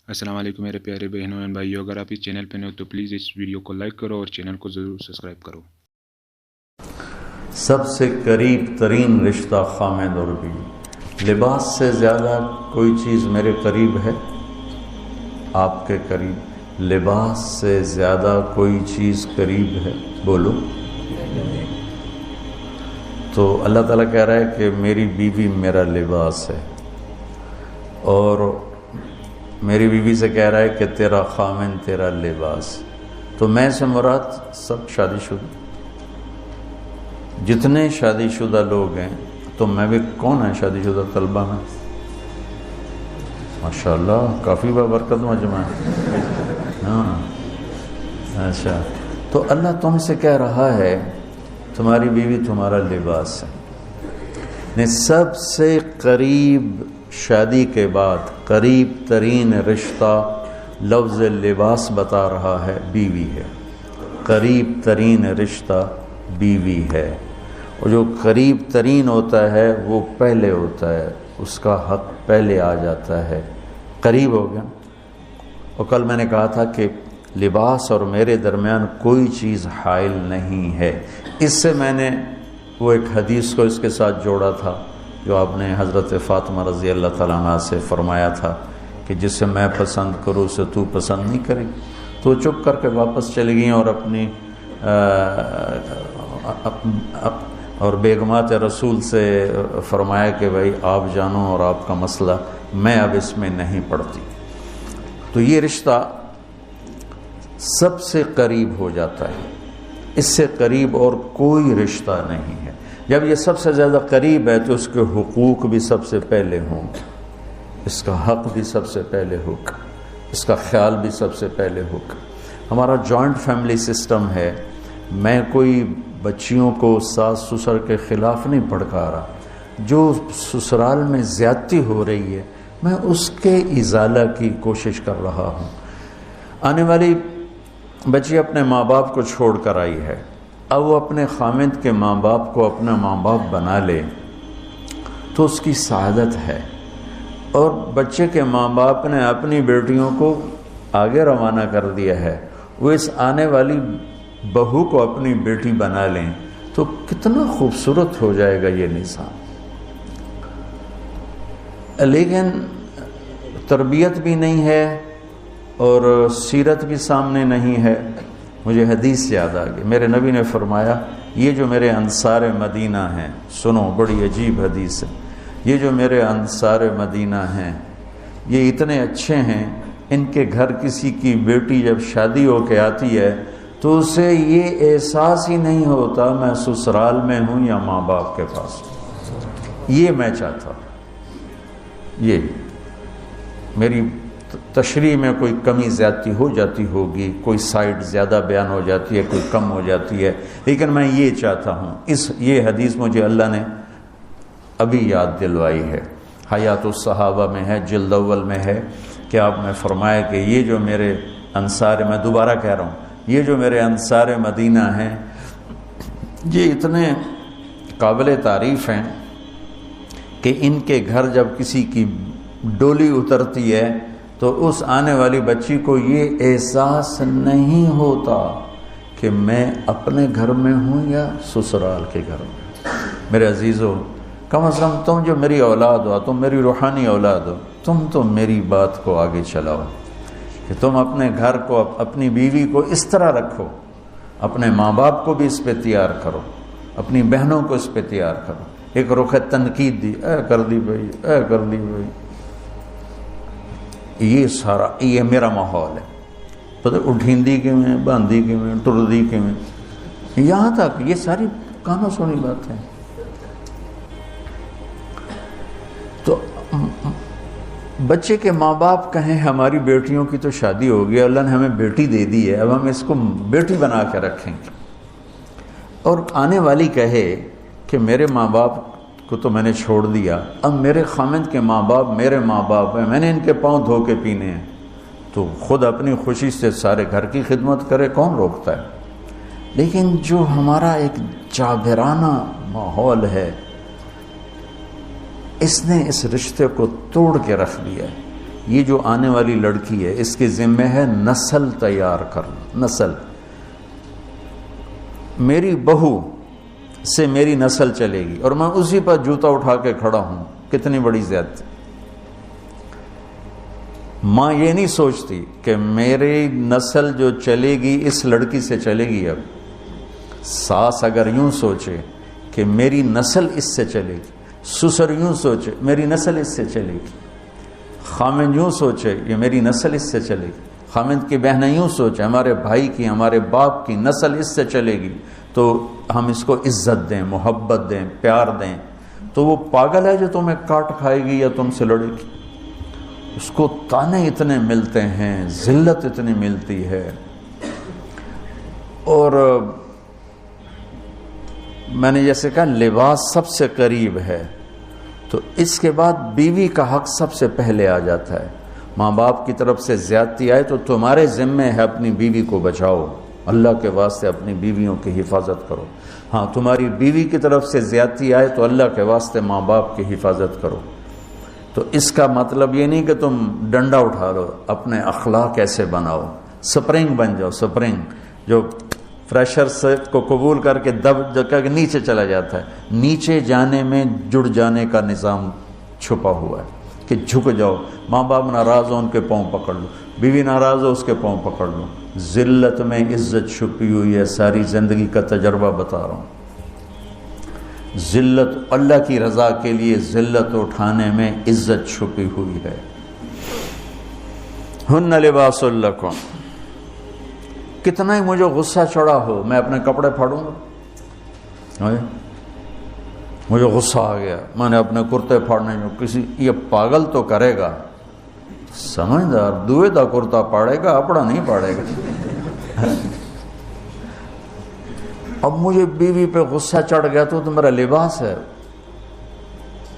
السلام علیکم میرے پیارے بہنوں اور بھائیوں، اگر آپ اس چینل پہ نئے ہو تو پلیز اس ویڈیو کو لائک کرو اور چینل کو ضرور سبسکرائب کرو۔ سب سے قریب ترین رشتہ خامد اور بیوی، لباس سے زیادہ کوئی چیز میرے قریب ہے؟ آپ کے قریب لباس سے زیادہ کوئی چیز قریب ہے؟ بولو۔ تو اللہ تعالیٰ کہہ رہا ہے کہ میری بیوی میرا لباس ہے، اور میری بیوی سے کہہ رہا ہے کہ تیرا خامن تیرا لباس۔ تو میں سے مراد سب شادی شدہ، جتنے شادی شدہ لوگ ہیں، تو میں بھی کون ہے شادی شدہ طلبہ میں؟ ماشاءاللہ کافی بابرکت مجمع ہے۔ ہاں اچھا، تو اللہ تم سے کہہ رہا ہے تمہاری بیوی تمہارا لباس ہے۔ سب سے قریب شادی کے بعد قریب ترین رشتہ لفظ لباس بتا رہا ہے بیوی ہے، قریب ترین رشتہ بیوی ہے، اور جو قریب ترین ہوتا ہے وہ پہلے ہوتا ہے، اس کا حق پہلے آ جاتا ہے، قریب ہو گیا۔ اور کل میں نے کہا تھا کہ لباس اور میرے درمیان کوئی چیز حائل نہیں ہے۔ اس سے میں نے وہ ایک حدیث کو اس کے ساتھ جوڑا تھا جو آپ نے حضرت فاطمہ رضی اللہ تعالیٰ عنہ سے فرمایا تھا کہ جسے میں پسند کروں اسے تو پسند نہیں کرے گی۔ تو چپ کر کے واپس چلی گئیں اور اپنی اور بیگمات رسول سے فرمایا کہ بھائی آپ جانو اور آپ کا مسئلہ، میں اب اس میں نہیں پڑتی۔ تو یہ رشتہ سب سے قریب ہو جاتا ہے، اس سے قریب اور کوئی رشتہ نہیں ہے۔ جب یہ سب سے زیادہ قریب ہے تو اس کے حقوق بھی سب سے پہلے ہوں گے، اس کا حق بھی سب سے پہلے ہوگا، اس کا خیال بھی سب سے پہلے ہوگا۔ ہمارا جوائنٹ فیملی سسٹم ہے، میں کوئی بچیوں کو ساس سسر کے خلاف نہیں بھڑکا رہا، جو سسرال میں زیادتی ہو رہی ہے میں اس کے ازالہ کی کوشش کر رہا ہوں۔ آنے والی بچی اپنے ماں باپ کو چھوڑ کر آئی ہے، اب وہ اپنے خامد کے ماں باپ کو اپنا ماں باپ بنا لے تو اس کی سعادت ہے، اور بچے کے ماں باپ نے اپنی بیٹیوں کو آگے روانہ کر دیا ہے، وہ اس آنے والی بہو کو اپنی بیٹی بنا لیں تو کتنا خوبصورت ہو جائے گا یہ نظام۔ لیکن تربیت بھی نہیں ہے اور سیرت بھی سامنے نہیں ہے۔ مجھے حدیث یاد آ گئی، میرے نبی نے فرمایا یہ جو میرے انصار مدینہ ہیں، سنو بڑی عجیب حدیث ہے، یہ جو میرے انصار مدینہ ہیں یہ اتنے اچھے ہیں، ان کے گھر کسی کی بیٹی جب شادی ہو کے آتی ہے تو اسے یہ احساس ہی نہیں ہوتا میں سسرال میں ہوں یا ماں باپ کے پاس ہوں۔ یہ میں چاہتا ہوں، یہ میری تشریح میں کوئی کمی زیادتی ہو جاتی ہوگی، کوئی سائڈ زیادہ بیان ہو جاتی ہے، کوئی کم ہو جاتی ہے، لیکن میں یہ چاہتا ہوں۔ یہ حدیث مجھے اللہ نے ابھی یاد دلوائی ہے، حیات الصحابہ میں ہے، جلد اول میں ہے، کہ آپ نے فرمایا کہ یہ جو میرے انصار، میں دوبارہ کہہ رہا ہوں، یہ جو میرے انصار مدینہ ہیں یہ اتنے قابل تعریف ہیں کہ ان کے گھر جب کسی کی ڈولی اترتی ہے تو اس آنے والی بچی کو یہ احساس نہیں ہوتا کہ میں اپنے گھر میں ہوں یا سسرال کے گھر میں۔ میرے عزیزو، کم از کم تم جو میری اولاد ہو، تم میری روحانی اولاد ہو، تم تو میری بات کو آگے چلاؤ کہ تم اپنے گھر کو، اپنی بیوی کو اس طرح رکھو، اپنے ماں باپ کو بھی اس پہ تیار کرو، اپنی بہنوں کو اس پہ تیار کرو۔ ایک رخ تنقید دی، اے کر دی بھائی، اے کر دی بھائی، یہ سارا یہ میرا ماحول ہے۔ پتہ اٹھیندی کے میں، باندھی کے میں، ٹردی کے میں، یہاں تک یہ ساری کہاں سنی بات ہے۔ تو بچے کے ماں باپ کہیں ہماری بیٹیوں کی تو شادی ہو گئی، اللہ نے ہمیں بیٹی دے دی ہے، اب ہم اس کو بیٹی بنا کے رکھیں گے، اور آنے والی کہے کہ میرے ماں باپ کو تو میں نے چھوڑ دیا، اب میرے خامد کے ماں باپ میرے ماں باپ ہیں، میں نے ان کے پاؤں دھو کے پینے ہیں، تو خود اپنی خوشی سے سارے گھر کی خدمت کرے، کون روکتا ہے؟ لیکن جو ہمارا ایک جابرانہ ماحول ہے، اس نے اس رشتے کو توڑ کے رکھ دیا ہے۔ یہ جو آنے والی لڑکی ہے اس کے ذمہ ہے نسل تیار کرنا، نسل۔ میری بہو سے میری نسل چلے گی اور میں اسی پر جوتا اٹھا کے کھڑا ہوں، کتنی بڑی زیادتی۔ ماں یہ نہیں سوچتی کہ میری نسل جو چلے گی اس لڑکی سے چلے گی۔ اب ساس اگر یوں سوچے کہ میری نسل اس سے چلے گی، سسر یوں سوچے میری نسل اس سے چلے گی، خامند یوں سوچے یہ میری نسل اس سے چلے گی، خامند کی بہنیں یوں سوچے ہمارے بھائی کی، ہمارے باپ کی نسل اس سے چلے گی، تو ہم اس کو عزت دیں، محبت دیں، پیار دیں۔ تو وہ پاگل ہے جو تمہیں کاٹ کھائے گی یا تم سے لڑے گی۔ اس کو تانے اتنے ملتے ہیں، ذلت اتنی ملتی ہے۔ اور میں نے جیسے کہا لباس سب سے قریب ہے، تو اس کے بعد بیوی کا حق سب سے پہلے آ جاتا ہے۔ ماں باپ کی طرف سے زیادتی آئے تو تمہارے ذمہ ہے اپنی بیوی کو بچاؤ، اللہ کے واسطے اپنی بیویوں کی حفاظت کرو۔ ہاں تمہاری بیوی کی طرف سے زیادتی آئے تو اللہ کے واسطے ماں باپ کی حفاظت کرو۔ تو اس کا مطلب یہ نہیں کہ تم ڈنڈا اٹھا لو، اپنے اخلاق ایسے بناؤ، سپرنگ بن جاؤ، سپرنگ جو فریشر سے کو قبول کر کے دب کر کے نیچے چلا جاتا ہے۔ نیچے جانے میں جڑ جانے کا نظام چھپا ہوا ہے کہ جھک جاؤ، ماں باپ ناراض ہو ان کے پاؤں پکڑ لو، بیوی ناراض ہو اس کے پاؤں پکڑ لو۔ ذلت میں عزت چھپی ہوئی ہے، ساری زندگی کا تجربہ بتا رہا ہوں۔ ذلت اللہ کی رضا کے لیے ذلت اٹھانے میں عزت چھپی ہوئی ہے۔ ہن لباس لکم، کتنا ہی مجھے غصہ چڑھا ہو میں اپنے کپڑے پھاڑوں گا۔ مجھے غصہ آ گیا، میں نے اپنے کرتے پھاڑنے میں کسی یہ پاگل تو کرے گا، سمجھدار دوئے دا کرتا پاڑے گا، اپنا نہیں پاڑے گا۔ اب مجھے بیوی پہ غصہ چڑھ گیا تو میرا لباس ہے،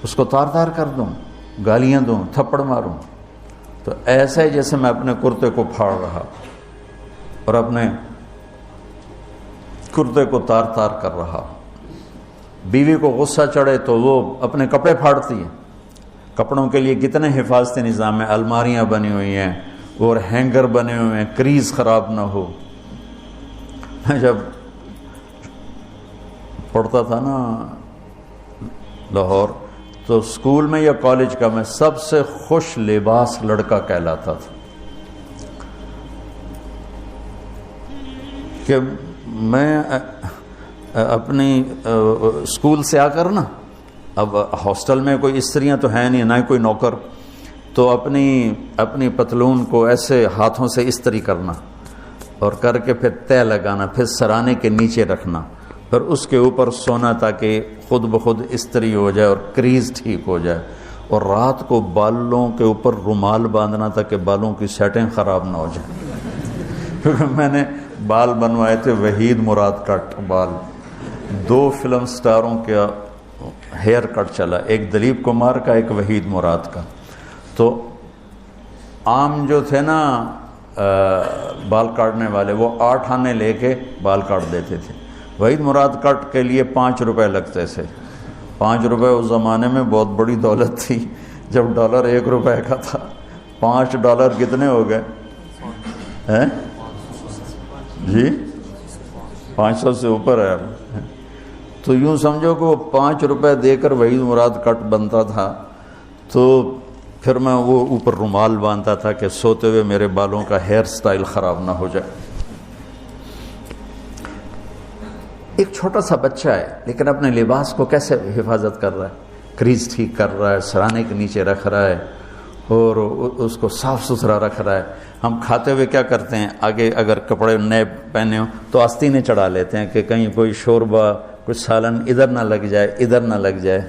اس کو تار تار کر دوں، گالیاں دوں، تھپڑ ماروں، تو ایسا ہی جیسے میں اپنے کرتے کو پھاڑ رہا اور اپنے کرتے کو تار تار کر رہا۔ بیوی کو غصہ چڑھے تو وہ اپنے کپڑے پھاڑتی ہے۔ کپڑوں کے لیے کتنے حفاظتی نظام ہیں، الماریاں بنی ہوئی ہیں اور ہینگر بنے ہوئے ہیں، کریز خراب نہ ہو۔ جب پڑھتا تھا نا لاہور، تو اسکول میں یا کالج کا میں سب سے خوش لباس لڑکا کہلاتا تھا، کہ میں اپنی اسکول سے آ کر نا، اب ہاسٹل میں کوئی استریاں تو ہیں نہیں، نہ ہی کوئی نوکر، تو اپنی پتلون کو ایسے ہاتھوں سے استری کرنا اور کر کے پھر تہ لگانا، پھر سرانے کے نیچے رکھنا، پھر اس کے اوپر سونا تاکہ خود بخود استری ہو جائے اور کریز ٹھیک ہو جائے، اور رات کو بالوں کے اوپر رومال باندھنا تاکہ بالوں کی سیٹنگ خراب نہ ہو جائے۔ کیونکہ میں نے بال بنوائے تھے وحید مراد کٹ بال، 2 فلم سٹاروں کا ہیئر کٹ چلا، ایک دلیپ کمار کا، ایک وحید مراد کا۔ تو عام جو تھے نا بال کاٹنے والے، وہ 8 آنے لے کے بال کاٹ دیتے تھے۔ وحید مراد کٹ کے لیے 5 روپے لگتے تھے۔ 5 روپے اس زمانے میں بہت بڑی دولت تھی، جب ڈالر 1 روپے کا تھا۔ 5 ڈالر کتنے ہو گئے ہیں جی؟ 500 سے اوپر ہے۔ تو یوں سمجھو کہ وہ 5 روپے دے کر وحید مراد کٹ بنتا تھا، تو پھر میں وہ اوپر رومال باندھتا تھا کہ سوتے ہوئے میرے بالوں کا ہیئر سٹائل خراب نہ ہو جائے۔ ایک چھوٹا سا بچہ ہے لیکن اپنے لباس کو کیسے حفاظت کر رہا ہے، کریز ٹھیک کر رہا ہے، سرانے کے نیچے رکھ رہا ہے اور اس کو صاف ستھرا رکھ رہا ہے۔ ہم کھاتے ہوئے کیا کرتے ہیں، آگے اگر کپڑے نئے پہنے ہوں تو آستینیں چڑھا لیتے ہیں کہ کہیں کوئی شوربہ، کچھ سالن ادھر نہ لگ جائے، ادھر نہ لگ جائے۔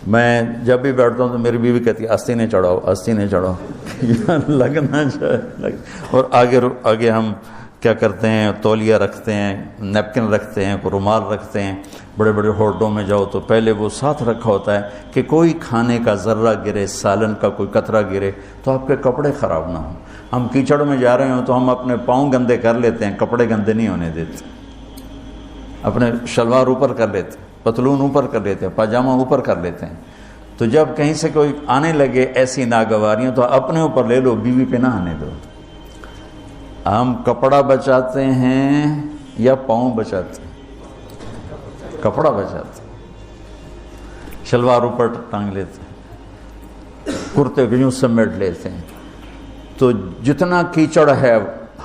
میں جب بھی بیٹھتا ہوں تو میری بیوی کہتی ہے آستینیں چڑھاؤ، آستینیں چڑھاؤ، لگ نہ جائے۔ اور آگے ہم کیا کرتے ہیں، تولیہ رکھتے ہیں، نیپکن رکھتے ہیں، رومال رکھتے ہیں۔ بڑے بڑے ہوٹلوں میں جاؤ تو پہلے وہ ساتھ رکھا ہوتا ہے کہ کوئی کھانے کا ذرہ گرے، سالن کا کوئی قطرہ گرے تو آپ کے کپڑے خراب نہ ہوں۔ ہم کیچڑ میں جا رہے ہوں تو ہم اپنے پاؤں گندے کر لیتے ہیں، کپڑے گندے نہیں ہونے دیتے۔ اپنے شلوار اوپر کر لیتے ہیں، پتلون اوپر کر لیتے ہیں، پاجامہ اوپر کر لیتے ہیں، تو جب کہیں سے کوئی آنے لگے ایسی ناگواریاں تو اپنے اوپر لے لو، بیوی پہ نہ آنے دو۔ ہم کپڑا بچاتے ہیں یا پاؤں بچاتے ہیں؟ کپڑا بچاتے ہیں، شلوار اوپر ٹانگ لیتے ہیں، کرتے کو یوں سمیٹ لیتے ہیں۔ تو جتنا کیچڑ ہے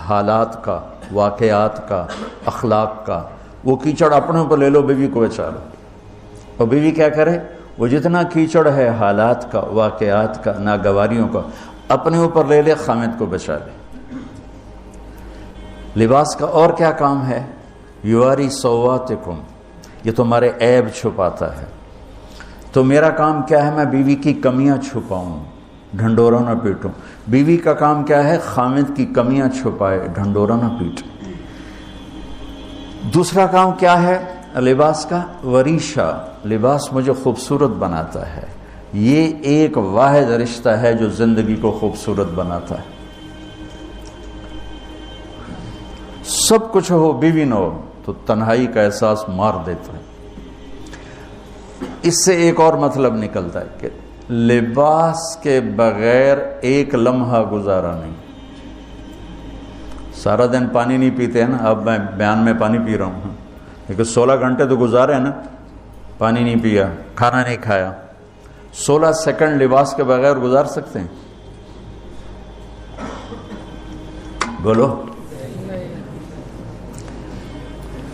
حالات کا، واقعات کا، اخلاق کا، وہ کیچڑ اپنے اوپر لے لو، بیوی کو بچا لو۔ اور بیوی کیا کرے؟ وہ جتنا کیچڑ ہے حالات کا، واقعات کا، ناگواریوں کا، اپنے اوپر لے لے، خامد کو بچا لے۔ لباس کا اور کیا کام ہے؟ یواری سواتکم، یہ تمہارے عیب چھپاتا ہے۔ تو میرا کام کیا ہے؟ میں بیوی کی کمیاں چھپاؤں، ڈھنڈورا نہ پیٹوں۔ بیوی کا کام کیا ہے؟ خامد کی کمیاں چھپائے، ڈھنڈورا نہ پیٹے۔ دوسرا کام کیا ہے لباس کا؟ وریشہ، لباس مجھے خوبصورت بناتا ہے۔ یہ ایک واحد رشتہ ہے جو زندگی کو خوبصورت بناتا ہے۔ سب کچھ ہو، بیوی نہ ہو تو تنہائی کا احساس مار دیتا ہے۔ اس سے ایک اور مطلب نکلتا ہے کہ لباس کے بغیر ایک لمحہ گزارا نہیں۔ سارا دن پانی نہیں پیتے ہیں نا، اب میں بیان میں پانی پی رہا ہوں، لیکن 16 گھنٹے تو گزارے ہیں نا، پانی نہیں پیا، کھانا نہیں کھایا۔ 16 سیکنڈ لباس کے بغیر گزار سکتے ہیں؟ بولو۔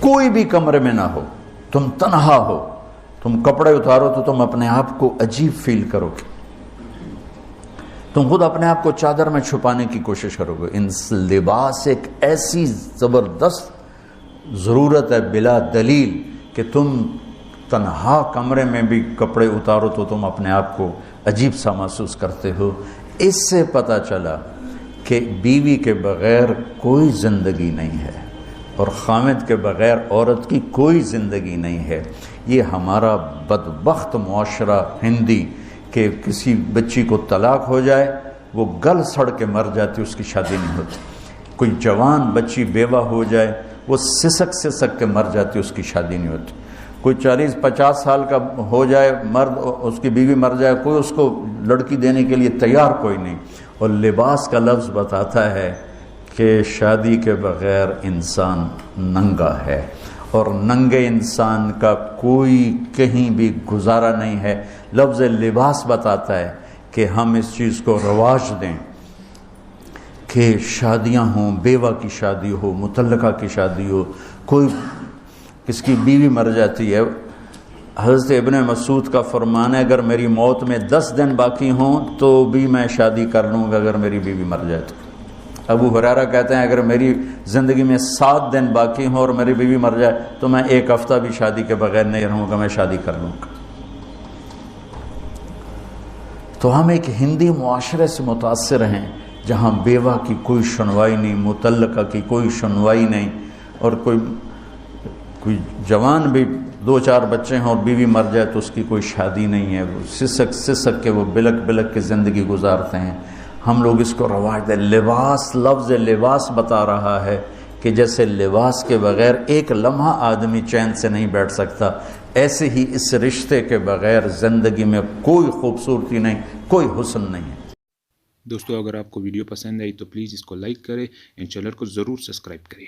کوئی بھی کمرے میں نہ ہو، تم تنہا ہو، تم کپڑے اتارو تو تم اپنے آپ کو عجیب فیل کرو گے، تم خود اپنے آپ کو چادر میں چھپانے کی کوشش کرو گے۔ ان لباس ایک ایسی زبردست ضرورت ہے بلا دلیل کہ تم تنہا کمرے میں بھی کپڑے اتارو تو تم اپنے آپ کو عجیب سا محسوس کرتے ہو۔ اس سے پتہ چلا کہ بیوی کے بغیر کوئی زندگی نہیں ہے اور خامد کے بغیر عورت کی کوئی زندگی نہیں ہے۔ یہ ہمارا بدبخت معاشرہ ہندی کہ کسی بچی کو طلاق ہو جائے، وہ گل سڑ کے مر جاتی، اس کی شادی نہیں ہوتی۔ کوئی جوان بچی بیوہ ہو جائے، وہ سسک کے مر جاتی، اس کی شادی نہیں ہوتی۔ کوئی 40-50 سال کا ہو جائے مرد، اس کی بیوی مر جائے، کوئی اس کو لڑکی دینے کے لیے تیار کوئی نہیں۔ اور لباس کا لفظ بتاتا ہے کہ شادی کے بغیر انسان ننگا ہے، اور ننگے انسان کا کوئی کہیں بھی گزارا نہیں ہے۔ لفظ لباس بتاتا ہے کہ ہم اس چیز کو رواج دیں کہ شادیاں ہوں، بیوہ کی شادی ہو، مطلقہ کی شادی ہو، کوئی کس کی بیوی مر جاتی ہے۔ حضرت ابن مسعود کا فرمان ہے اگر میری موت میں 10 دن باقی ہوں تو بھی میں شادی کر لوں گا اگر میری بیوی مر جائے تو۔ ابو ہریرہ کہتے ہیں اگر میری زندگی میں 7 دن باقی ہوں اور میری بیوی مر جائے تو میں 1 ہفتہ بھی شادی کے بغیر نہیں رہوں گا، میں شادی کر لوں گا۔ تو ہم ایک ہندی معاشرے سے متاثر ہیں جہاں بیوہ کی کوئی سنوائی نہیں، مطلقہ کی کوئی سنوائی نہیں، اور کوئی جوان بھی 2-4 بچے ہیں اور بیوی مر جائے تو اس کی کوئی شادی نہیں ہے، وہ سسک کے وہ بلک کے زندگی گزارتے ہیں۔ ہم لوگ اس کو رواج دیں۔ لباس، لفظ لباس بتا رہا ہے کہ جیسے لباس کے بغیر ایک لمحہ آدمی چین سے نہیں بیٹھ سکتا، ایسے ہی اس رشتے کے بغیر زندگی میں کوئی خوبصورتی نہیں، کوئی حسن نہیں ہے۔ دوستو اگر آپ کو ویڈیو پسند آئی تو پلیز اس کو لائک کریں، چینل کو ضرور سبسکرائب کریں۔